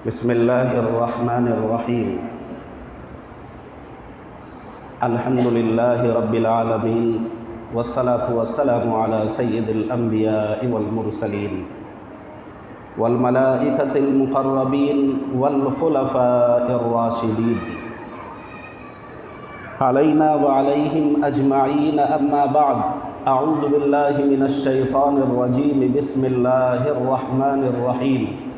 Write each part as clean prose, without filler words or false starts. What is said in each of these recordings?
بسم اللہ الرحمن الرحیم الحمد للہ رب العالمین والصلاة والسلام علی سید الانبیاء والمرسلین والملائکۃ المقربین والخلفاء الراشدین علینا وعلیہم اجمعین اما بعد اعوذ باللہ من الشیطان الرجیم بسم اللہ الرحمن الرحیم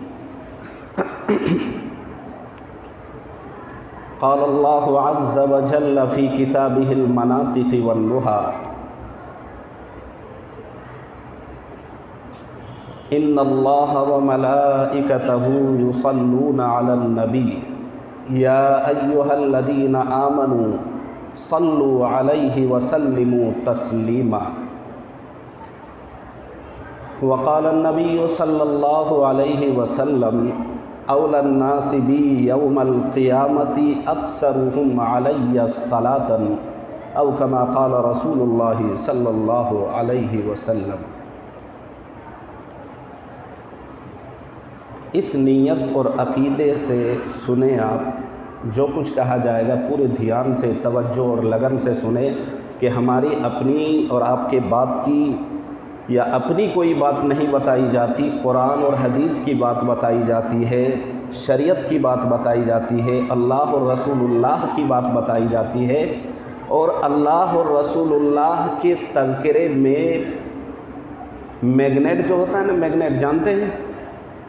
قال اللہ عز وجل فی کتابہ المناطق والنہى ان اللہ وملائکتہ یصلون علی النبی یا ایہا الذین آمنوا صلوا علیہ وسلموا تسلیما وقال النبی صلی اللہ علیہ وسلم اولی الناس بی یوم القیامت اکثرهم علی الصلاة او کما قال رسول اللہ صلی اللہ علیہ وسلم۔ اس نیت اور عقیدے سے سنیں، آپ جو کچھ کہا جائے گا پورے دھیان سے، توجہ اور لگن سے سنیں کہ ہماری اپنی اور آپ کے بات کی یا اپنی کوئی بات نہیں بتائی جاتی، قرآن اور حدیث کی بات بتائی جاتی ہے، شریعت کی بات بتائی جاتی ہے، اللہ اور رسول اللہ کی بات بتائی جاتی ہے۔ اور اللہ اور رسول اللہ کے تذکرے میں میگنیٹ جو ہوتا ہے نا، میگنیٹ جانتے ہیں،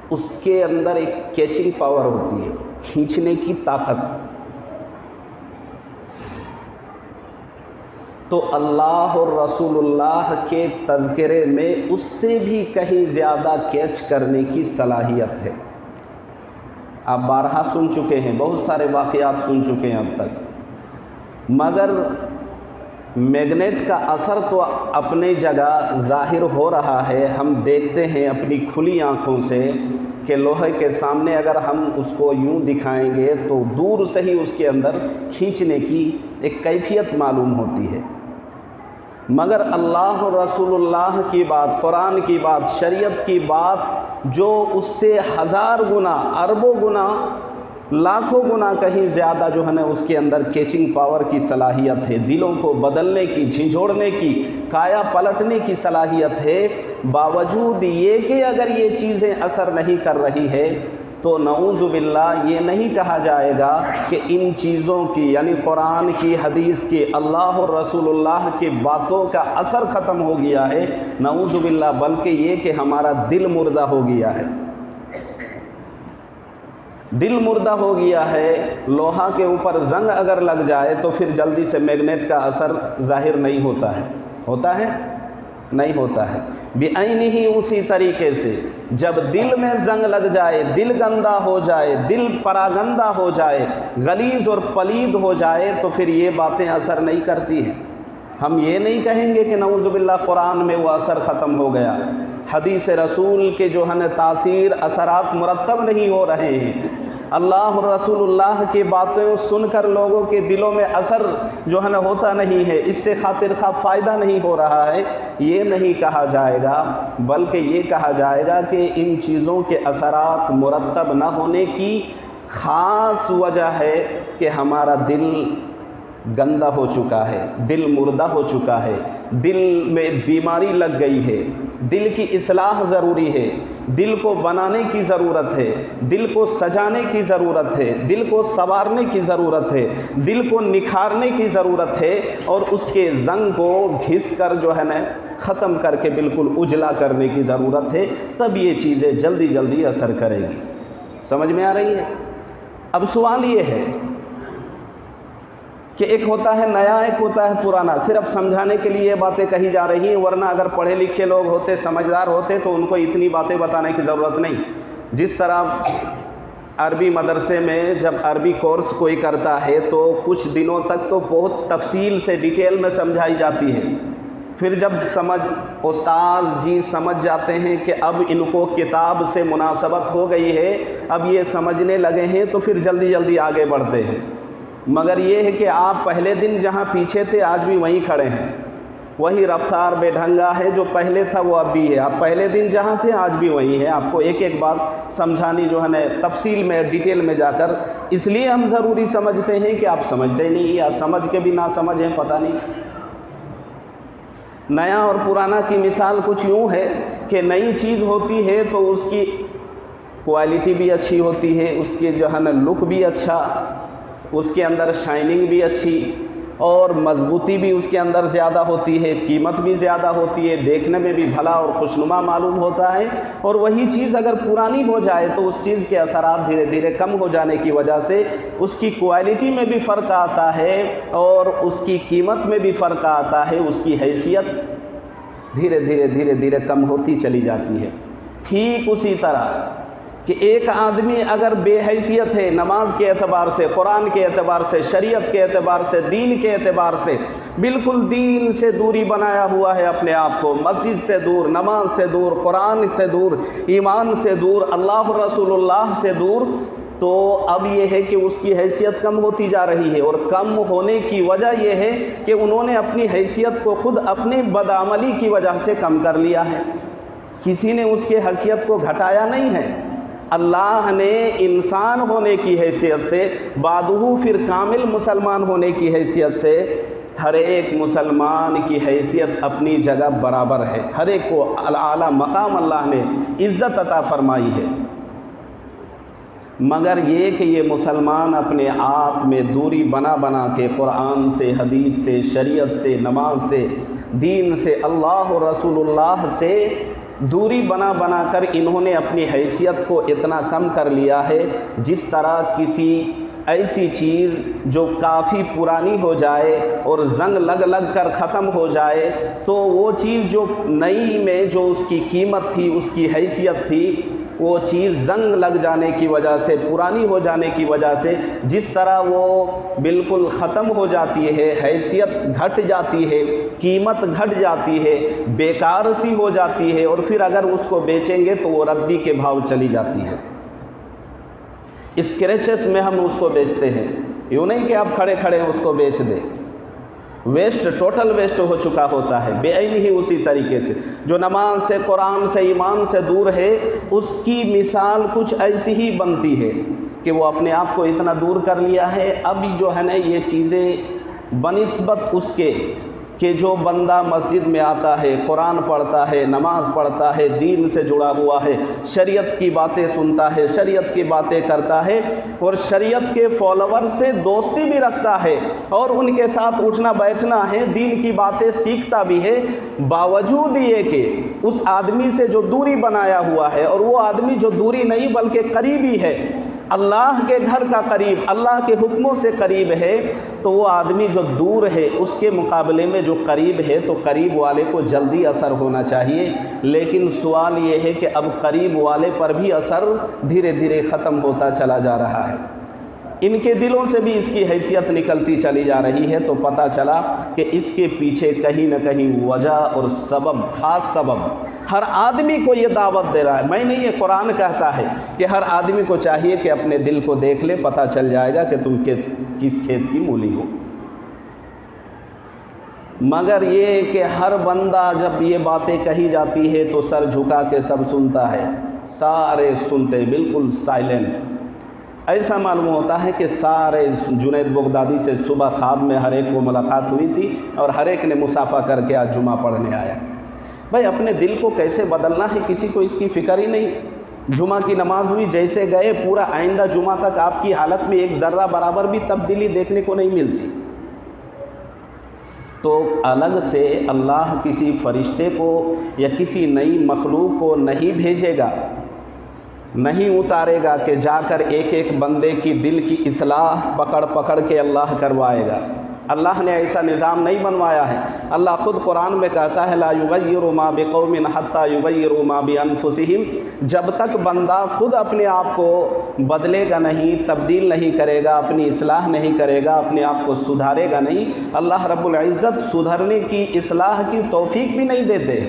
اس کے اندر ایک کیچنگ پاور ہوتی ہے، کھینچنے کی طاقت۔ تو اللہ اور رسول اللہ کے تذکرے میں اس سے بھی کہیں زیادہ کیچ کرنے کی صلاحیت ہے۔ آپ بارہا سن چکے ہیں، بہت سارے واقعات سن چکے ہیں اب تک، مگر میگنیٹ کا اثر تو اپنے جگہ ظاہر ہو رہا ہے۔ ہم دیکھتے ہیں اپنی کھلی آنکھوں سے کہ لوہے کے سامنے اگر ہم اس کو یوں دکھائیں گے تو دور سے ہی اس کے اندر کھینچنے کی ایک کیفیت معلوم ہوتی ہے، مگر اللہ اور رسول اللہ کی بات، قرآن کی بات، شریعت کی بات جو اس سے ہزار گنا، اربوں گنا، لاکھوں گنا کہیں زیادہ جو ہے نا اس کے اندر کیچنگ پاور کی صلاحیت ہے، دلوں کو بدلنے کی، جھنجھوڑنے کی، کایا پلٹنے کی صلاحیت ہے۔ باوجود یہ کہ اگر یہ چیزیں اثر نہیں کر رہی ہے تو نعوذ باللہ یہ نہیں کہا جائے گا کہ ان چیزوں کی یعنی قرآن کی، حدیث کی، اللہ اور رسول اللہ کی باتوں کا اثر ختم ہو گیا ہے، نعوذ باللہ، بلکہ یہ کہ ہمارا دل مردہ ہو گیا ہے۔ دل مردہ ہو گیا ہے۔ لوہا کے اوپر زنگ اگر لگ جائے تو پھر جلدی سے میگنیٹ کا اثر ظاہر نہیں ہوتا ہے، ہوتا ہے؟ نہیں ہوتا ہے۔ بعینہ اسی طریقے سے جب دل میں زنگ لگ جائے، دل گندا ہو جائے، دل پراگندہ ہو جائے، غلیظ اور پلید ہو جائے تو پھر یہ باتیں اثر نہیں کرتی ہیں۔ ہم یہ نہیں کہیں گے کہ نعوذ باللہ قرآن میں وہ اثر ختم ہو گیا، حدیث رسول کے جو ہے تاثیر، اثرات مرتب نہیں ہو رہے ہیں، اللہ اور رسول اللہ کی باتیں سن کر لوگوں کے دلوں میں اثر جو ہے نا ہوتا نہیں ہے، اس سے خاطر خواہ فائدہ نہیں ہو رہا ہے، یہ نہیں کہا جائے گا، بلکہ یہ کہا جائے گا کہ ان چیزوں کے اثرات مرتب نہ ہونے کی خاص وجہ ہے کہ ہمارا دل گندا ہو چکا ہے، دل مردہ ہو چکا ہے، دل میں بیماری لگ گئی ہے، دل کی اصلاح ضروری ہے، دل کو بنانے کی ضرورت ہے، دل کو سجانے کی ضرورت ہے، دل کو سنوارنے کی ضرورت ہے، دل کو نکھارنے کی ضرورت ہے، اور اس کے زنگ کو گھس کر جو ہے نا ختم کر کے بالکل اجلا کرنے کی ضرورت ہے، تب یہ چیزیں جلدی جلدی اثر کرے گی۔ سمجھ میں آ رہی ہے؟ اب سوال یہ ہے کہ ایک ہوتا ہے نیا، ایک ہوتا ہے پرانا۔ صرف سمجھانے کے لیے یہ باتیں کہی جا رہی ہیں، ورنہ اگر پڑھے لکھے لوگ ہوتے، سمجھدار ہوتے تو ان کو اتنی باتیں بتانے کی ضرورت نہیں۔ جس طرح عربی مدرسے میں جب عربی کورس کوئی کرتا ہے تو کچھ دنوں تک تو بہت تفصیل سے ڈیٹیل میں سمجھائی جاتی ہے، پھر جب استاذ جی سمجھ جاتے ہیں کہ اب ان کو کتاب سے مناسبت ہو گئی ہے، اب یہ سمجھنے لگے ہیں، تو پھر جلدی جلدی آگے بڑھتے ہیں۔ مگر یہ ہے کہ آپ پہلے دن جہاں پیچھے تھے آج بھی وہیں کھڑے ہیں، وہی رفتار بے ڈھنگا ہے جو پہلے تھا وہ اب بھی ہے. آپ پہلے دن جہاں تھے آج بھی وہی ہے. آپ کو ایک ایک بات سمجھانی جو ہے نا تفصیل میں ڈیٹیل میں جا کر اس لیے ہم ضروری سمجھتے ہیں کہ آپ سمجھتے نہیں یا سمجھ کے بھی نہ سمجھیں پتہ نہیں. نیا اور پرانا کی مثال کچھ یوں ہے کہ نئی چیز ہوتی ہے تو اس کی کوالٹی بھی اچھی ہوتی ہے, اس کے جو ہے نا لک بھی اچھا, اس کے اندر شائننگ بھی اچھی اور مضبوطی بھی اس کے اندر زیادہ ہوتی ہے, قیمت بھی زیادہ ہوتی ہے, دیکھنے میں بھی بھلا اور خوشنما معلوم ہوتا ہے. اور وہی چیز اگر پرانی ہو جائے تو اس چیز کے اثرات دھیرے دھیرے کم ہو جانے کی وجہ سے اس کی کوالٹی میں بھی فرق آتا ہے اور اس کی قیمت میں بھی فرق آتا ہے, اس کی حیثیت دھیرے دھیرے کم ہوتی چلی جاتی ہے. ٹھیک اسی طرح کہ ایک آدمی اگر بے حیثیت ہے نماز کے اعتبار سے, قرآن کے اعتبار سے, شریعت کے اعتبار سے, دین کے اعتبار سے, بالکل دین سے دوری بنایا ہوا ہے اپنے آپ کو, مسجد سے دور, نماز سے دور, قرآن سے دور, ایمان سے دور, اللہ رسول اللہ سے دور, تو اب یہ ہے کہ اس کی حیثیت کم ہوتی جا رہی ہے. اور کم ہونے کی وجہ یہ ہے کہ انہوں نے اپنی حیثیت کو خود اپنی بدعملی کی وجہ سے کم کر لیا ہے. کسی نے اس کی حیثیت کو گھٹایا نہیں ہے. اللہ نے انسان ہونے کی حیثیت سے بعدہ پھر کامل مسلمان ہونے کی حیثیت سے ہر ایک مسلمان کی حیثیت اپنی جگہ برابر ہے. ہر ایک کو اعلیٰ مقام اللہ نے عزت عطا فرمائی ہے. مگر یہ کہ یہ مسلمان اپنے آپ میں دوری بنا کے قرآن سے, حدیث سے, شریعت سے, نماز سے, دین سے, اللہ اور رسول اللہ سے دوری بنا کر انہوں نے اپنی حیثیت کو اتنا کم کر لیا ہے جس طرح کسی ایسی چیز جو کافی پرانی ہو جائے اور زنگ لگ کر ختم ہو جائے تو وہ چیز جو نئی میں جو اس کی قیمت تھی, اس کی حیثیت تھی, وہ چیز زنگ لگ جانے کی وجہ سے, پرانی ہو جانے کی وجہ سے جس طرح وہ بالکل ختم ہو جاتی ہے, حیثیت گھٹ جاتی ہے, قیمت گھٹ جاتی ہے, بیکار سی ہو جاتی ہے, اور پھر اگر اس کو بیچیں گے تو وہ ردی کے بھاؤ چلی جاتی ہے. اسکریچز میں ہم اس کو بیچتے ہیں, یوں نہیں کہ آپ کھڑے اس کو بیچ دیں. ویسٹ, ٹوٹل ویسٹ ہو چکا ہوتا ہے. بے عین ہی اسی طریقے سے جو نماز سے, قرآن سے, ایمان سے دور ہے اس کی مثال کچھ ایسی ہی بنتی ہے کہ وہ اپنے آپ کو اتنا دور کر لیا ہے. اب جو ہے نا یہ چیزیں بنسبت اس کے کہ جو بندہ مسجد میں آتا ہے, قرآن پڑھتا ہے, نماز پڑھتا ہے, دین سے جڑا ہوا ہے, شریعت کی باتیں سنتا ہے, شریعت کی باتیں کرتا ہے اور شریعت کے فالوور سے دوستی بھی رکھتا ہے اور ان کے ساتھ اٹھنا بیٹھنا ہے, دین کی باتیں سیکھتا بھی ہے, باوجود یہ کہ اس آدمی سے جو دوری بنایا ہوا ہے اور وہ آدمی جو دوری نہیں بلکہ قریبی ہے, اللہ کے گھر کا قریب, اللہ کے حکموں سے قریب ہے, تو وہ آدمی جو دور ہے اس کے مقابلے میں جو قریب ہے تو قریب والے کو جلدی اثر ہونا چاہیے. لیکن سوال یہ ہے کہ اب قریب والے پر بھی اثر دھیرے دھیرے ختم ہوتا چلا جا رہا ہے. ان کے دلوں سے بھی اس کی حیثیت نکلتی چلی جا رہی ہے. تو پتہ چلا کہ اس کے پیچھے کہیں نہ کہیں وجہ اور سبب, خاص سبب ہر آدمی کو یہ دعوت دے رہا ہے. میں نہیں, یہ قرآن کہتا ہے کہ ہر آدمی کو چاہیے کہ اپنے دل کو دیکھ لے, پتہ چل جائے گا کہ تم کس کھیت کی مولی ہو. مگر یہ کہ ہر بندہ جب یہ باتیں کہی جاتی ہے تو سر جھکا کے سب سنتا ہے, سارے سنتے, بالکل سائلنٹ. ایسا معلوم ہوتا ہے کہ سارے جنید بغدادی سے صبح خواب میں ہر ایک کو ملاقات ہوئی تھی اور ہر ایک نے مصافحہ کر کے آج جمعہ پڑھنے آیا. بھائی اپنے دل کو کیسے بدلنا ہے کسی کو اس کی فکر ہی نہیں. جمعہ کی نماز ہوئی, جیسے گئے, پورا آئندہ جمعہ تک آپ کی حالت میں ایک ذرہ برابر بھی تبدیلی دیکھنے کو نہیں ملتی. تو الگ سے اللہ کسی فرشتے کو یا کسی نئی مخلوق کو نہیں بھیجے گا, نہیں اتارے گا کہ جا کر ایک ایک بندے کی دل کی اصلاح پکڑ کے اللہ کروائے گا. اللہ نے ایسا نظام نہیں بنوایا ہے. اللہ خود قرآن میں کہتا ہے لا یغیروا ما بقوم حتی یغیروا ما بانفسہم. جب تک بندہ خود اپنے آپ کو بدلے گا نہیں, تبدیل نہیں کرے گا, اپنی اصلاح نہیں کرے گا, اپنے آپ کو سدھارے گا نہیں, اللہ رب العزت سدھرنے کی, اصلاح کی توفیق بھی نہیں دیتے.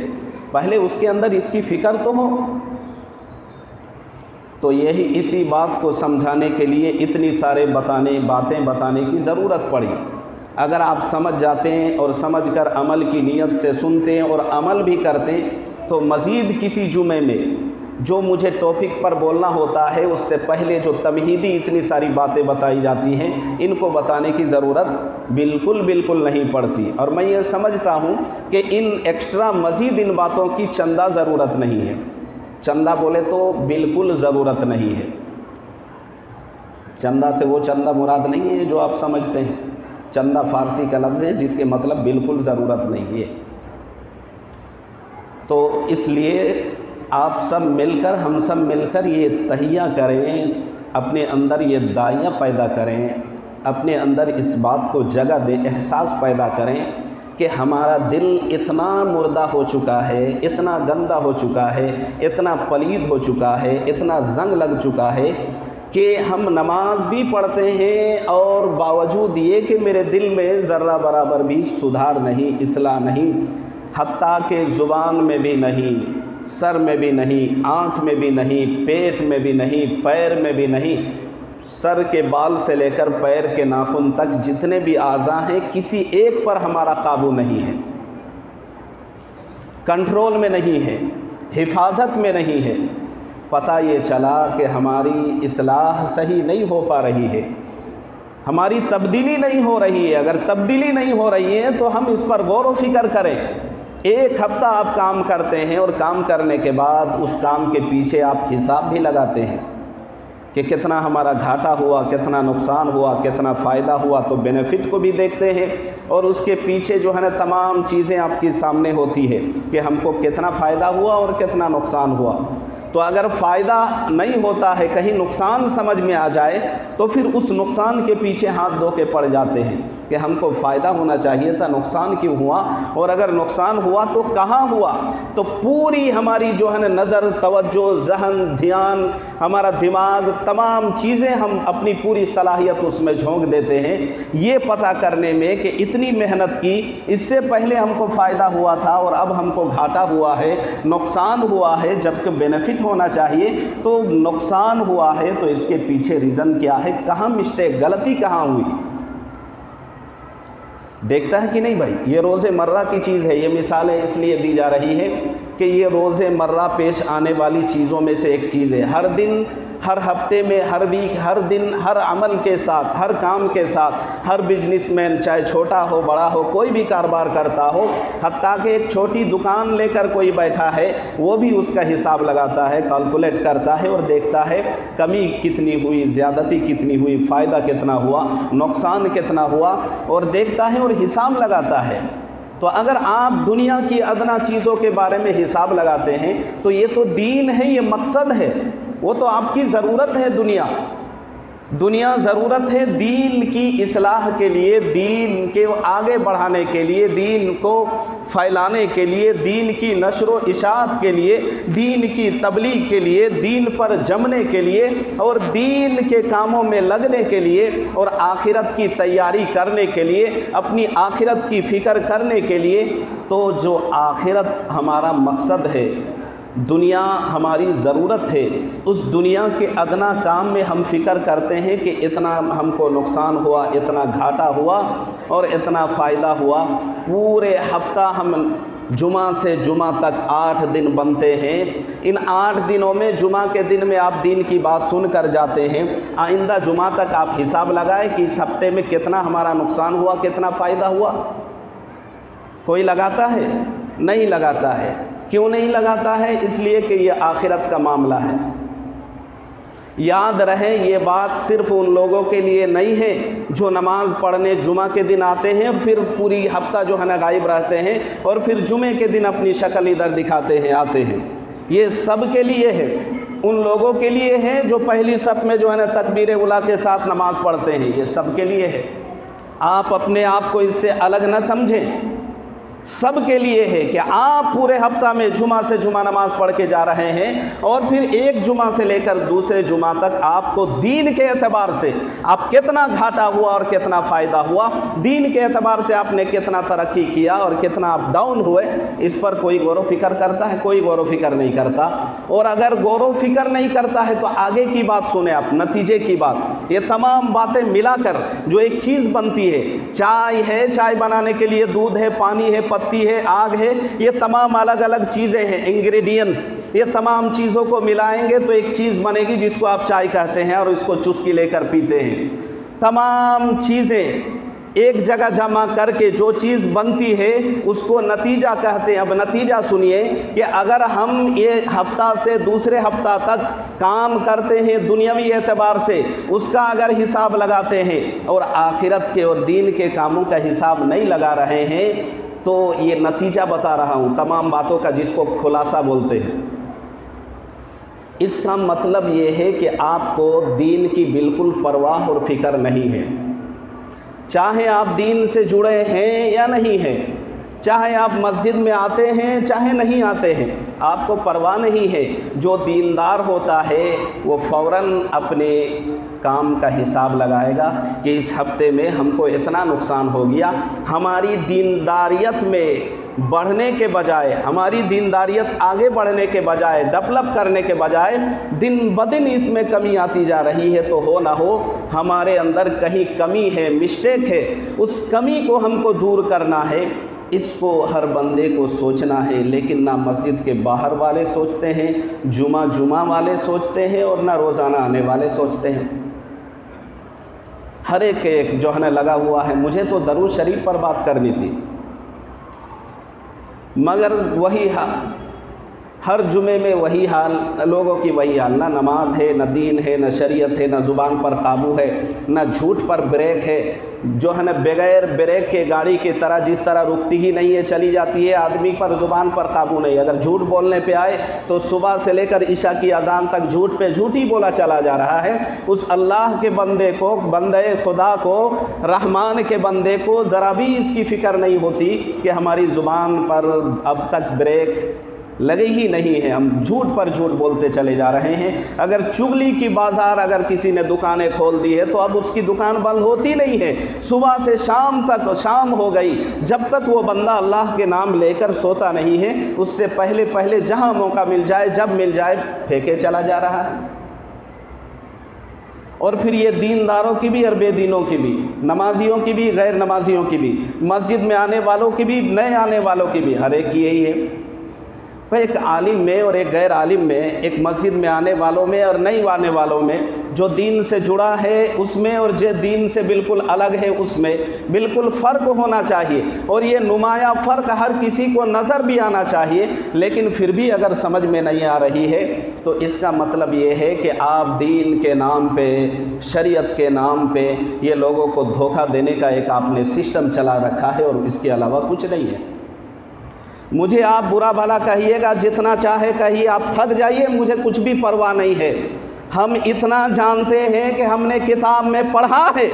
پہلے اس کے اندر اس کی فکر تو ہو. تو یہی اسی بات کو سمجھانے کے لیے اتنی سارے باتیں بتانے کی ضرورت پڑی. اگر آپ سمجھ جاتے ہیں اور سمجھ کر عمل کی نیت سے سنتے ہیں اور عمل بھی کرتے ہیں تو مزید کسی جمعے میں جو مجھے ٹاپک پر بولنا ہوتا ہے اس سے پہلے جو تمہیدی اتنی ساری باتیں بتائی جاتی ہیں ان کو بتانے کی ضرورت بالکل نہیں پڑتی، اور میں یہ سمجھتا ہوں کہ ان ایکسٹرا مزید ان باتوں کی چندہ ضرورت نہیں ہے، چندہ بولے تو بالکل ضرورت نہیں ہے، چندہ سے وہ چندہ مراد نہیں ہے جو آپ سمجھتے ہیں، چندہ فارسی کا لفظ ہے جس کے مطلب بالکل ضرورت نہیں ہے۔ تو اس لیے آپ سب مل کر، ہم سب مل کر یہ تہیہ کریں، اپنے اندر یہ داعیہ پیدا کریں، اپنے اندر اس بات کو جگہ دیں، احساس پیدا کریں کہ ہمارا دل اتنا مردہ ہو چکا ہے، اتنا گندا ہو چکا ہے، اتنا پلید ہو چکا ہے، اتنا زنگ لگ چکا ہے کہ ہم نماز بھی پڑھتے ہیں اور باوجود یہ کہ میرے دل میں ذرہ برابر بھی سدھار نہیں، اصلاح نہیں، حتیٰ کہ زبان میں بھی نہیں، سر میں بھی نہیں، آنکھ میں بھی نہیں، پیٹ میں بھی نہیں، پیر میں بھی نہیں، سر کے بال سے لے کر پیر کے ناخن تک جتنے بھی اعضاء ہیں کسی ایک پر ہمارا قابو نہیں ہے، کنٹرول میں نہیں ہے، حفاظت میں نہیں ہے۔ پتہ یہ چلا کہ ہماری اصلاح صحیح نہیں ہو پا رہی ہے، ہماری تبدیلی نہیں ہو رہی ہے۔ اگر تبدیلی نہیں ہو رہی ہے تو ہم اس پر غور و فکر کریں۔ ایک ہفتہ آپ کام کرتے ہیں اور کام کرنے کے بعد اس کام کے پیچھے آپ حساب بھی لگاتے ہیں کہ کتنا ہمارا گھاٹا ہوا، کتنا نقصان ہوا، کتنا فائدہ ہوا، تو بینیفٹ کو بھی دیکھتے ہیں اور اس کے پیچھے جو ہے نا تمام چیزیں آپ کے سامنے ہوتی ہے کہ ہم کو کتنا فائدہ ہوا اور کتنا نقصان ہوا۔ تو اگر فائدہ نہیں ہوتا ہے، کہیں نقصان سمجھ میں آ جائے تو پھر اس نقصان کے پیچھے ہاتھ دھو کے پڑ جاتے ہیں کہ ہم کو فائدہ ہونا چاہیے تھا، نقصان کیوں ہوا، اور اگر نقصان ہوا تو کہاں ہوا۔ تو پوری ہماری جو ہے نا نظر، توجہ، ذہن، دھیان، ہمارا دماغ، تمام چیزیں ہم اپنی پوری صلاحیت اس میں جھونک دیتے ہیں یہ پتہ کرنے میں کہ اتنی محنت کی، اس سے پہلے ہم کو فائدہ ہوا تھا اور اب ہم کو گھاٹا ہوا ہے، نقصان ہوا ہے، جبکہ بینیفٹ ہونا چاہیے۔ تو نقصان ہوا ہے تو اس کے پیچھے ریزن کیا ہے، کہاں مسٹیک، غلطی کہاں ہوئی، دیکھتا ہے کہ نہیں بھائی؟ یہ روز مرہ کی چیز ہے، یہ مثالیں اس لیے دی جا رہی ہے کہ یہ روز مرہ پیش آنے والی چیزوں میں سے ایک چیز ہے۔ ہر دن، ہر ہفتے میں، ہر ویک، ہر دن، ہر عمل کے ساتھ، ہر کام کے ساتھ، ہر بزنس مین چاہے چھوٹا ہو بڑا ہو، کوئی بھی کاروبار کرتا ہو، حتیٰ کہ ایک چھوٹی دکان لے کر کوئی بیٹھا ہے وہ بھی اس کا حساب لگاتا ہے، کیلکولیٹ کرتا ہے اور دیکھتا ہے کمی کتنی ہوئی، زیادتی کتنی ہوئی، فائدہ کتنا ہوا، نقصان کتنا ہوا، اور دیکھتا ہے اور حساب لگاتا ہے۔ تو اگر آپ دنیا کی ادنا چیزوں کے بارے میں حساب لگاتے ہیں تو یہ تو دین ہے، یہ مقصد ہے، وہ تو آپ کی ضرورت ہے۔ دنیا ضرورت ہے دین کی اصلاح کے لیے، دین کے آگے بڑھانے کے لیے، دین کو پھیلانے کے لیے، دین کی نشر و اشاعت کے لیے، دین کی تبلیغ کے لیے، دین پر جمنے کے لیے اور دین کے کاموں میں لگنے کے لیے اور آخرت کی تیاری کرنے کے لیے، اپنی آخرت کی فکر کرنے کے لیے۔ تو جو آخرت ہمارا مقصد ہے، دنیا ہماری ضرورت ہے، اس دنیا کے ادنا کام میں ہم فکر کرتے ہیں کہ اتنا ہم کو نقصان ہوا، اتنا گھاٹا ہوا اور اتنا فائدہ ہوا۔ پورے ہفتہ ہم جمعہ سے جمعہ تک 8 دن بنتے ہیں، ان 8 دنوں میں جمعہ کے دن میں آپ دین کی بات سن کر جاتے ہیں، آئندہ جمعہ تک آپ حساب لگائیں کہ اس ہفتے میں کتنا ہمارا نقصان ہوا، کتنا فائدہ ہوا۔ کوئی لگاتا ہے؟ نہیں لگاتا ہے۔ کیوں نہیں لگاتا ہے؟ اس لیے کہ یہ آخرت کا معاملہ ہے۔ یاد رہے یہ بات صرف ان لوگوں کے لیے نہیں ہے جو نماز پڑھنے جمعہ کے دن آتے ہیں اور پھر پوری ہفتہ جو ہے نا غائب رہتے ہیں اور پھر جمعے کے دن اپنی شکل ادھر دکھاتے ہیں، آتے ہیں۔ یہ سب کے لیے ہے، ان لوگوں کے لیے ہے جو پہلی صف میں جو ہے نا تکبیر اولیٰ کے ساتھ نماز پڑھتے ہیں، یہ سب کے لیے ہے۔ آپ اپنے آپ کو اس سے الگ نہ سمجھیں۔ سب کے لیے ہے کہ آپ پورے ہفتہ میں جمعہ سے جمعہ نماز پڑھ کے جا رہے ہیں اور پھر ایک جمعہ سے لے کر دوسرے جمعہ تک آپ کو دین کے اعتبار سے آپ کتنا گھاٹا ہوا اور کتنا فائدہ ہوا، دین کے اعتبار سے آپ نے کتنا ترقی کیا اور کتنا آپ ڈاؤن ہوئے، اس پر کوئی غور و فکر کرتا ہے؟ کوئی غور و فکر نہیں کرتا۔ اور اگر غور و فکر نہیں کرتا ہے تو آگے کی بات سنیں آپ، نتیجے کی بات۔ یہ تمام باتیں ملا کر جو ایک چیز بنتی ہے، چائے ہے، چائے بنانے کے لیے دودھ ہے، پانی ہے، پتی ہے، آگ ہے، یہ تمام الگ الگ چیزیں ہیں، انگریڈینٹس، یہ تمام چیزوں کو ملائیں گے تو ایک چیز بنے گی جس کو آپ چائے کہتے ہیں اور اس کو چسکی لے کر پیتے ہیں۔ تمام چیزیں ایک جگہ جمع کر کے جو چیز بنتی ہے اس کو نتیجہ کہتے ہیں۔ اب نتیجہ سنیے کہ اگر ہم یہ ہفتہ سے دوسرے ہفتہ تک کام کرتے ہیں دنیاوی اعتبار سے، اس کا اگر حساب لگاتے ہیں اور آخرت کے اور دین کے کاموں کا حساب نہیں لگا رہے ہیں تو یہ نتیجہ بتا رہا ہوں تمام باتوں کا، جس کو خلاصہ بولتے ہیں۔ اس کا مطلب یہ ہے کہ آپ کو دین کی بالکل پرواہ اور فکر نہیں ہے، چاہے آپ دین سے جڑے ہیں یا نہیں ہیں، چاہے آپ مسجد میں آتے ہیں چاہے نہیں آتے ہیں، آپ کو پرواہ نہیں ہے۔ جو دیندار ہوتا ہے وہ فوراً اپنے کام کا حساب لگائے گا کہ اس ہفتے میں ہم کو اتنا نقصان ہو گیا۔ ہماری دینداریت میں بڑھنے کے بجائے، ہماری دینداریت آگے بڑھنے کے بجائے، ڈیولپ کرنے کے بجائے دن بدن اس میں کمی آتی جا رہی ہے، تو ہو نہ ہو ہمارے اندر کہیں کمی ہے، مسٹیک ہے، اس کمی کو ہم کو دور کرنا ہے۔ اس کو ہر بندے کو سوچنا ہے، لیکن نہ مسجد کے باہر والے سوچتے ہیں، جمعہ والے سوچتے ہیں، اور نہ روزانہ آنے والے سوچتے ہیں۔ ہر ایک جو ہے نا لگا ہوا ہے۔ مجھے تو درود شریف پر بات کرنی تھی، مگر وہی ہر جمعے میں وہی حال، لوگوں کی وہی حال، نہ نماز ہے، نہ دین ہے، نہ شریعت ہے، نہ زبان پر قابو ہے، نہ جھوٹ پر بریک ہے، جو ہے نا بغیر بریک کے گاڑی کی طرح جس طرح رکتی ہی نہیں ہے چلی جاتی ہے، آدمی پر زبان پر قابو نہیں۔ اگر جھوٹ بولنے پہ آئے تو صبح سے لے کر عشاء کی اذان تک جھوٹ پہ جھوٹ ہی بولا چلا جا رہا ہے۔ اس اللہ کے بندے کو، بندے خدا کو، رحمان کے بندے کو ذرا بھی اس کی فکر نہیں ہوتی کہ ہماری زبان پر اب تک بریک لگے ہی نہیں ہے، ہم جھوٹ پر جھوٹ بولتے چلے جا رہے ہیں۔ اگر چغلی کی بازار اگر کسی نے دکانیں کھول دی ہے تو اب اس کی دکان بند ہوتی نہیں ہے، صبح سے شام تک، شام ہو گئی، جب تک وہ بندہ اللہ کے نام لے کر سوتا نہیں ہے، اس سے پہلے پہلے جہاں موقع مل جائے، جب مل جائے، پھینکے چلا جا رہا ہے۔ اور پھر یہ دینداروں کی بھی اور بے دینوں کی بھی، نمازیوں کی بھی، غیر نمازیوں کی بھی، مسجد میں آنے والوں کی بھی، نئے آنے والوں کی بھی، ہر ایک کی یہی ہے۔ ایک عالم میں اور ایک غیر عالم میں، ایک مسجد میں آنے والوں میں اور نہیں آنے والوں میں، جو دین سے جڑا ہے اس میں اور جو دین سے بالکل الگ ہے اس میں بالکل فرق ہونا چاہیے، اور یہ نمایاں فرق ہر کسی کو نظر بھی آنا چاہیے۔ لیکن پھر بھی اگر سمجھ میں نہیں آ رہی ہے تو اس کا مطلب یہ ہے کہ آپ دین کے نام پہ، شریعت کے نام پہ یہ لوگوں کو دھوکہ دینے کا ایک آپ نے سسٹم چلا رکھا ہے، اور اس کے علاوہ کچھ نہیں ہے۔ مجھے آپ برا بھلا کہیے گا، جتنا چاہے کہیے، آپ تھک جائیے، مجھے کچھ بھی پرواہ نہیں ہے۔ ہم اتنا جانتے ہیں کہ ہم نے کتاب میں پڑھا ہے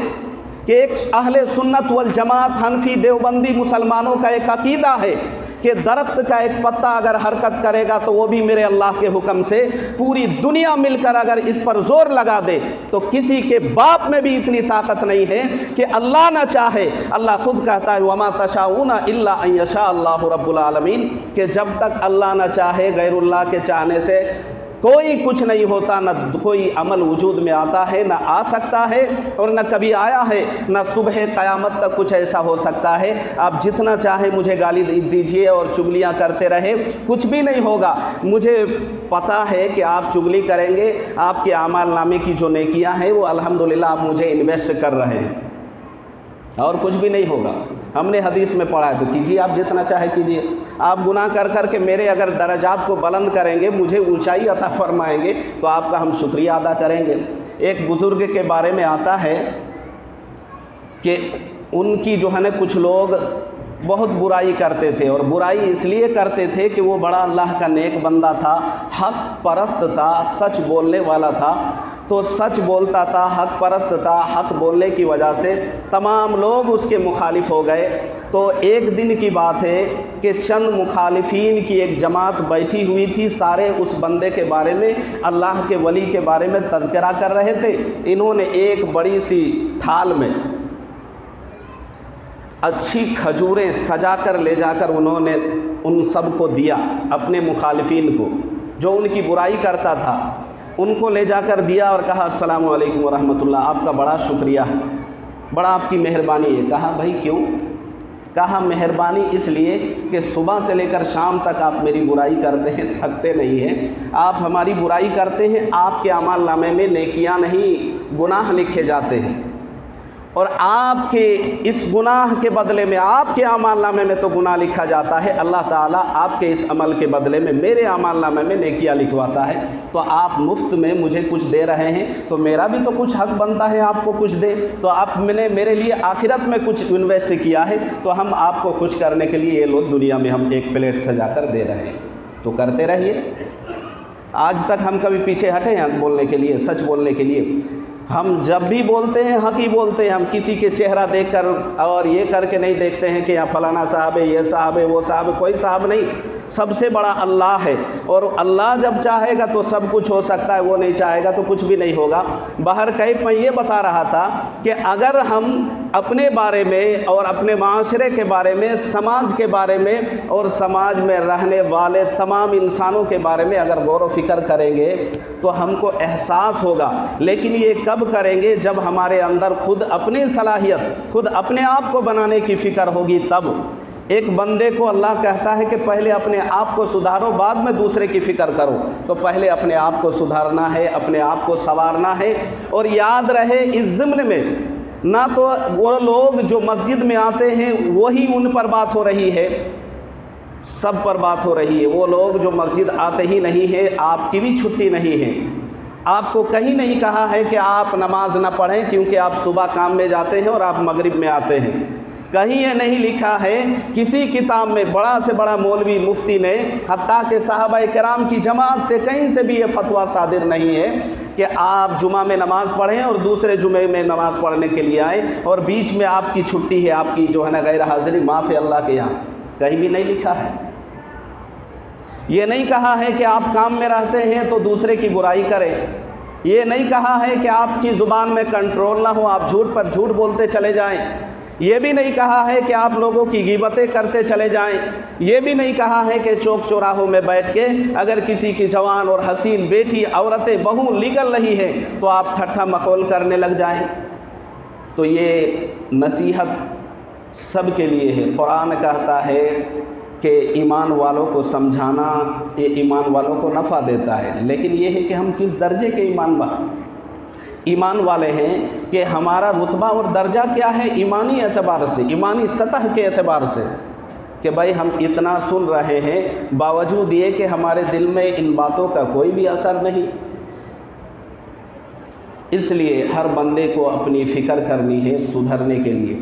کہ ایک اہل سنت والجماعت حنفی دیوبندی مسلمانوں کا ایک عقیدہ ہے کہ درخت کا ایک پتا اگر حرکت کرے گا تو وہ بھی میرے اللہ کے حکم سے، پوری دنیا مل کر اگر اس پر زور لگا دے تو کسی کے باپ میں بھی اتنی طاقت نہیں ہے کہ اللہ نہ چاہے۔ اللہ خود کہتا ہے وَمَا تَشَاءُونَ إِلَّا أَن يَشَاءَ اللَّهُ رَبُّ الْعَالَمِينَ، کہ جب تک اللہ نہ چاہے، غیر اللہ کے چاہنے سے کوئی کچھ نہیں ہوتا، نہ کوئی عمل وجود میں آتا ہے، نہ آ سکتا ہے، اور نہ کبھی آیا ہے، نہ صبح قیامت تک کچھ ایسا ہو سکتا ہے۔ آپ جتنا چاہے مجھے گالی دیجئے اور چغلیاں کرتے رہے، کچھ بھی نہیں ہوگا۔ مجھے پتہ ہے کہ آپ چغلی کریں گے، آپ کے اعمال نامے کی جو نیکیاں ہیں وہ الحمدللہ آپ مجھے انویسٹ کر رہے ہیں، اور کچھ بھی نہیں ہوگا۔ ہم نے حدیث میں پڑھا ہے، تو کیجیے، آپ جتنا چاہے کیجیے۔ آپ گناہ کر کر کے میرے اگر درجات کو بلند کریں گے، مجھے اونچائی عطا فرمائیں گے، تو آپ کا ہم شکریہ ادا کریں گے۔ ایک بزرگ کے بارے میں آتا ہے کہ ان کی جو ہے نا کچھ لوگ بہت برائی کرتے تھے، اور برائی اس لیے کرتے تھے کہ وہ بڑا اللہ کا نیک بندہ تھا، حق پرست تھا، سچ بولنے والا تھا، تو سچ بولتا تھا، حق پرست تھا، حق بولنے کی وجہ سے تمام لوگ اس کے مخالف ہو گئے۔ تو ایک دن کی بات ہے کہ چند مخالفین کی ایک جماعت بیٹھی ہوئی تھی، سارے اس بندے کے بارے میں، اللہ کے ولی کے بارے میں تذکرہ کر رہے تھے۔ انہوں نے ایک بڑی سی تھال میں اچھی کھجوریں سجا کر لے جا کر انہوں نے ان سب کو دیا، اپنے مخالفین کو جو ان کی برائی کرتا تھا، ان کو لے جا کر دیا اور کہا السلام علیکم ورحمۃ اللہ، آپ کا بڑا شکریہ ہے، بڑا آپ کی مہربانی ہے۔ کہا بھائی کیوں؟ کہا مہربانی اس لیے کہ صبح سے لے کر شام تک آپ میری برائی کرتے ہیں، تھکتے نہیں ہیں، آپ ہماری برائی کرتے ہیں، آپ کے اعمال نامے میں نیکیاں نہیں گناہ لکھے جاتے ہیں، اور آپ کے اس گناہ کے بدلے میں، آپ کے اعمال نامے میں تو گناہ لکھا جاتا ہے، اللہ تعالیٰ آپ کے اس عمل کے بدلے میں میرے اعمال نامے میں نیکیاں لکھواتا ہے، تو آپ مفت میں مجھے کچھ دے رہے ہیں تو میرا بھی تو کچھ حق بنتا ہے آپ کو کچھ دے، تو آپ نے میرے لیے آخرت میں کچھ انویسٹ کیا ہے، تو ہم آپ کو خوش کرنے کے لیے یہ لو دنیا میں ہم ایک پلیٹ سجا کر دے رہے ہیں، تو کرتے رہیے۔ آج تک ہم کبھی پیچھے ہٹے ہیں بولنے کے لیے، سچ بولنے کے لیے؟ ہم جب بھی بولتے ہیں حق ہی بولتے ہیں، ہم کسی کے چہرہ دیکھ کر اور یہ کر کے نہیں دیکھتے ہیں کہ یہاں فلانا صاحب ہے، یہ صاحب ہے، وہ صاحب ہے، کوئی صاحب نہیں، سب سے بڑا اللہ ہے، اور اللہ جب چاہے گا تو سب کچھ ہو سکتا ہے، وہ نہیں چاہے گا تو کچھ بھی نہیں ہوگا۔ بہرکیف میں یہ بتا رہا تھا کہ اگر ہم اپنے بارے میں اور اپنے معاشرے کے بارے میں، سماج کے بارے میں اور سماج میں رہنے والے تمام انسانوں کے بارے میں اگر غور و فکر کریں گے تو ہم کو احساس ہوگا، لیکن یہ کب کریں گے؟ جب ہمارے اندر خود اپنی صلاحیت، خود اپنے آپ کو بنانے کی فکر ہوگی تب۔ ایک بندے کو اللہ کہتا ہے کہ پہلے اپنے آپ کو سدھارو، بعد میں دوسرے کی فکر کرو، تو پہلے اپنے آپ کو سدھارنا ہے، اپنے آپ کو سنوارنا ہے۔ اور یاد رہے اس ضمن میں نہ تو وہ لوگ جو مسجد میں آتے ہیں وہی ان پر بات ہو رہی ہے، سب پر بات ہو رہی ہے۔ وہ لوگ جو مسجد آتے ہی نہیں ہیں، آپ کی بھی چھٹی نہیں ہے، آپ کو کہیں نہیں کہا ہے کہ آپ نماز نہ پڑھیں کیونکہ آپ صبح کام میں جاتے ہیں اور آپ مغرب میں آتے ہیں، کہیں یہ نہیں لکھا ہے کسی کتاب میں، بڑا سے بڑا مولوی مفتی نے، حتیٰ کہ صحابہ کرام کی جماعت سے کہیں سے بھی یہ فتویٰ صادر نہیں ہے کہ آپ جمعہ میں نماز پڑھیں اور دوسرے جمعے میں نماز پڑھنے کے لیے آئیں اور بیچ میں آپ کی چھٹی ہے، آپ کی جو ہے نا غیر حاضری معاف ہے اللہ کے یہاں، کہیں بھی نہیں لکھا ہے۔ یہ نہیں کہا ہے کہ آپ کام میں رہتے ہیں تو دوسرے کی برائی کریں، یہ نہیں کہا ہے کہ آپ کی زبان میں کنٹرول نہ ہو، آپ جھوٹ پر جھوٹ بولتے چلے جائیں، یہ بھی نہیں کہا ہے کہ آپ لوگوں کی غیبتیں کرتے چلے جائیں، یہ بھی نہیں کہا ہے کہ چوک چوراہوں میں بیٹھ کے اگر کسی کی جوان اور حسین بیٹی، عورتیں، بہو نکل رہی ہیں تو آپ ٹھٹھا مخول کرنے لگ جائیں۔ تو یہ نصیحت سب کے لیے ہے۔ قرآن کہتا ہے کہ ایمان والوں کو سمجھانا یہ ایمان والوں کو نفع دیتا ہے، لیکن یہ ہے کہ ہم کس درجے کے ایمان والے ہیں، کہ ہمارا رتبہ اور درجہ کیا ہے ایمانی اعتبار سے، ایمانی سطح کے اعتبار سے، کہ بھائی ہم اتنا سن رہے ہیں باوجود یہ کہ ہمارے دل میں ان باتوں کا کوئی بھی اثر نہیں۔ اس لیے ہر بندے کو اپنی فکر کرنی ہے سدھرنے کے لیے،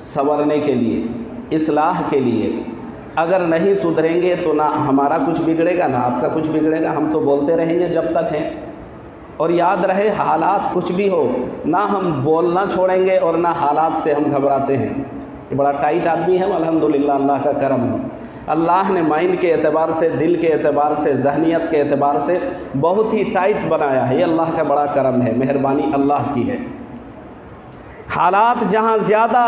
سنورنے کے لیے، اصلاح کے لیے۔ اگر نہیں سدھریں گے تو نہ ہمارا کچھ بگڑے گا، نہ آپ کا کچھ بگڑے گا، ہم تو بولتے رہیں گے جب تک ہیں۔ اور یاد رہے حالات کچھ بھی ہو، نہ ہم بولنا چھوڑیں گے اور نہ حالات سے ہم گھبراتے ہیں۔ یہ بڑا ٹائٹ آدمی ہے، الحمدللہ اللہ کا کرم ہے، اللہ نے مائنڈ کے اعتبار سے، دل کے اعتبار سے، ذہنیت کے اعتبار سے بہت ہی ٹائٹ بنایا ہے، یہ اللہ کا بڑا کرم ہے، مہربانی اللہ کی ہے۔ حالات جہاں زیادہ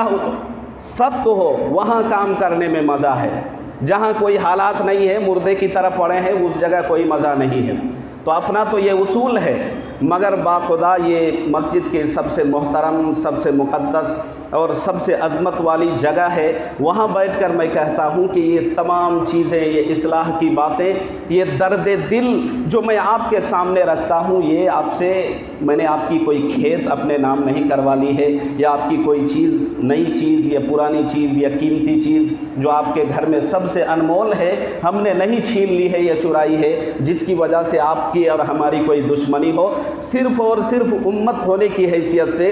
سخت ہو وہاں کام کرنے میں مزہ ہے، جہاں کوئی حالات نہیں ہے، مردے کی طرح پڑے ہیں، اس جگہ کوئی مزہ نہیں ہے۔ تو اپنا تو یہ اصول ہے، مگر باخدا یہ مسجد کے سب سے محترم، سب سے مقدس اور سب سے عظمت والی جگہ ہے، وہاں بیٹھ کر میں کہتا ہوں کہ یہ تمام چیزیں، یہ اصلاح کی باتیں، یہ درد دل جو میں آپ کے سامنے رکھتا ہوں، یہ آپ سے میں نے آپ کی کوئی کھیت اپنے نام نہیں کروا لی ہے، یا آپ کی کوئی چیز، نئی چیز یا پرانی چیز یا قیمتی چیز جو آپ کے گھر میں سب سے انمول ہے، ہم نے نہیں چھین لی ہے یا چرائی ہے، جس کی وجہ سے آپ کی اور ہماری کوئی دشمنی ہو، صرف اور صرف امت ہونے کی حیثیت سے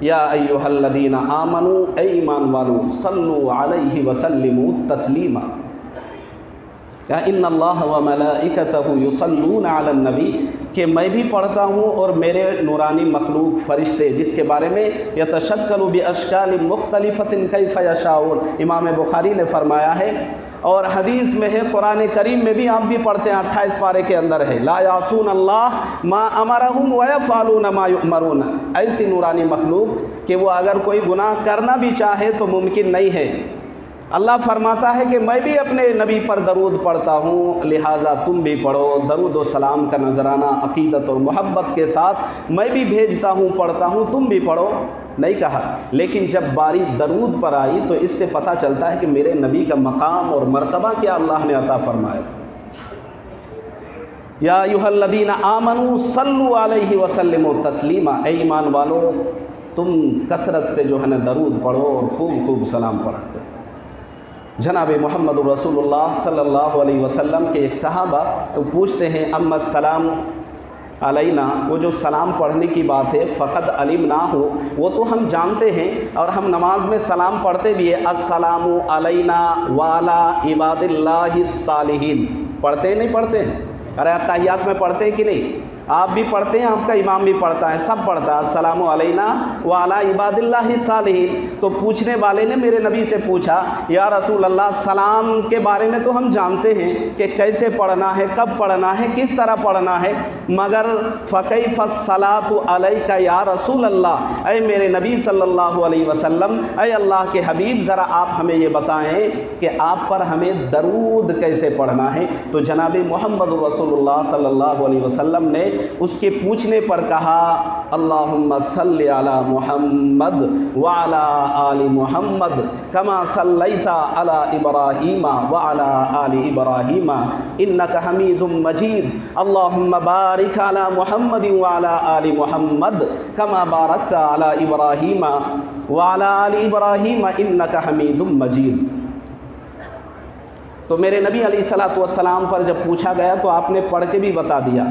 یا ایھا الذین آمنوا، اے ایمان والو، صلو علیہ وسلموا تسلیما، یا ان اللہ وملائکتہ یصلون علی النبی، کہ میں بھی پڑھتا ہوں اور میرے نورانی مخلوق فرشتے، جس کے بارے میں یتشکل باشکال مختلفۃ کیف یشاءون، امام بخاری نے فرمایا ہے، اور حدیث میں ہے، قرآن کریم میں بھی آپ بھی پڑھتے ہیں، 28 پارے کے اندر ہے، لا یعصون اللہ ما امرہم ویفعلون ما یؤمرون، ایسی نورانی مخلوق کہ وہ اگر کوئی گناہ کرنا بھی چاہے تو ممکن نہیں ہے۔ اللہ فرماتا ہے کہ میں بھی اپنے نبی پر درود پڑھتا ہوں، لہٰذا تم بھی پڑھو۔ درود و سلام کا نذرانہ عقیدت اور محبت کے ساتھ میں بھی بھیجتا ہوں، پڑھتا ہوں، تم بھی پڑھو، نہیں کہا۔ لیکن جب باری درود پر آئی تو اس سے پتہ چلتا ہے کہ میرے نبی کا مقام اور مرتبہ کیا اللہ نے عطا فرمایا۔ یا ایھا الذین آمنوا صلوا علیہ وسلموا تسلیما، اے ایمان والو تم کثرت سے جو ہے نا درود پڑھو اور خوب خوب سلام پڑھا کرو۔ جناب محمد رسول اللہ صلی اللہ علیہ وسلم کے ایک صحابہ پوچھتے ہیں، اما السلام علینا، وہ جو سلام پڑھنے کی بات ہے، فقد علمناہ، وہ تو ہم جانتے ہیں اور ہم نماز میں سلام پڑھتے بھی ہیں، السلام علینا وعلی عباد اللہ الصالحین، پڑھتے ہیں نہیں پڑھتے ہیں؟ ارے اتحیات میں پڑھتے ہیں کہ نہیں؟ آپ بھی پڑھتے ہیں، آپ کا امام بھی پڑھتا ہے، سب پڑھتا ہے، السلام علینا وعلی عباد اللہ الصالحین۔ تو پوچھنے والے نے میرے نبی سے پوچھا، یا رسول اللہ سلام کے بارے میں تو ہم جانتے ہیں کہ کیسے پڑھنا ہے، کب پڑھنا ہے، کس طرح پڑھنا ہے، مگر فکیف الصلاۃ علیک یا رسول اللہ، اے میرے نبی صلی اللہ علیہ وسلم، اے اللہ کے حبیب، ذرا آپ ہمیں یہ بتائیں کہ آپ پر ہمیں درود کیسے پڑھنا ہے۔ تو جناب محمد رسول اللہ صلی اللہ علیہ وسلم نے اس کے پوچھنے پر کہا، اللہم صلی علی محمد وعلی آل محمد کما صلیت علی ابراہیم وعلی آل ابراہیم انک حمید مجید، اللہم بارک علی محمد وعلی آل محمد کما بارکت علی ابراہیم وعلی آل ابراہیم انک حمید مجید۔ تو میرے نبی علیہ الصلوۃ والسلام پر جب پوچھا گیا تو آپ نے پڑھ کے بھی بتا دیا۔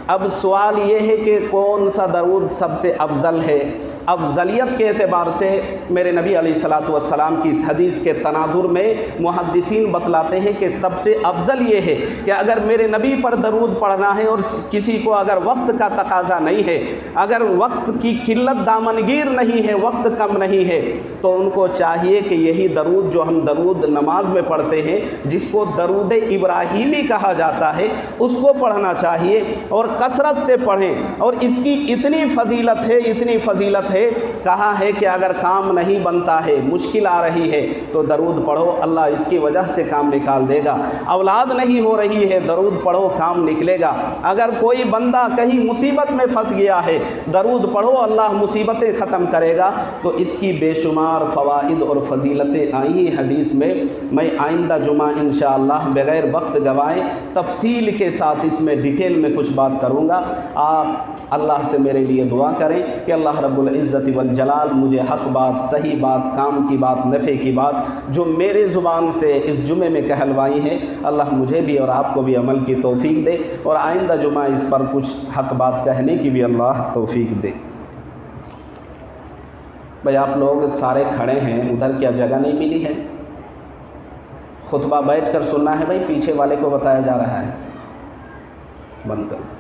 اب سوال یہ ہے کہ کون سا درود سب سے افضل ہے؟ افضلیت کے اعتبار سے میرے نبی علیہ الصلوۃ والسلام کی اس حدیث کے تناظر میں محدثین بتلاتے ہیں کہ سب سے افضل یہ ہے کہ اگر میرے نبی پر درود پڑھنا ہے اور کسی کو اگر وقت کا تقاضا نہیں ہے، اگر وقت کی قلت دامنگیر نہیں ہے، وقت کم نہیں ہے، تو ان کو چاہیے کہ یہی درود جو ہم درود نماز میں پڑھتے ہیں، جس کو درود ابراہیمی کہا جاتا ہے، اس کو پڑھنا چاہیے اور کثرت سے پڑھیں۔ اور اس کی اتنی فضیلت ہے، اتنی فضیلت ہے، کہا ہے کہ اگر کام نہیں بنتا ہے، مشکل آ رہی ہے تو درود پڑھو، اللہ اس کی وجہ سے کام نکال دے گا۔ اولاد نہیں ہو رہی ہے، درود پڑھو، کام نکلے گا۔ اگر کوئی بندہ کہیں مصیبت میں پھنس گیا ہے، درود پڑھو، اللہ مصیبتیں ختم کرے گا۔ تو اس کی بے شمار فوائد اور فضیلتیں آئی ہیں حدیث میں۔ میں آئندہ جمعہ انشاءاللہ بغیر وقت گوائے تفصیل کے ساتھ اس میں ڈیٹیل میں کچھ بات کروں گا۔ آپ اللہ سے میرے لیے دعا کریں کہ اللہ رب العزت والجلال مجھے حق بات، صحیح بات، کام کی بات، نفع کی بات جو میرے زبان سے اس جمعے میں کہلوائی ہیں، اللہ مجھے بھی اور آپ کو بھی عمل کی توفیق دے، اور آئندہ جمعہ اس پر کچھ حق بات کہنے کی بھی اللہ توفیق دے۔ بھائی آپ لوگ سارے کھڑے ہیں، ادھر کیا جگہ نہیں ملی ہے؟ خطبہ بیٹھ کر سننا ہے بھائی، پیچھے والے کو بتایا جا رہا ہے، بند کر۔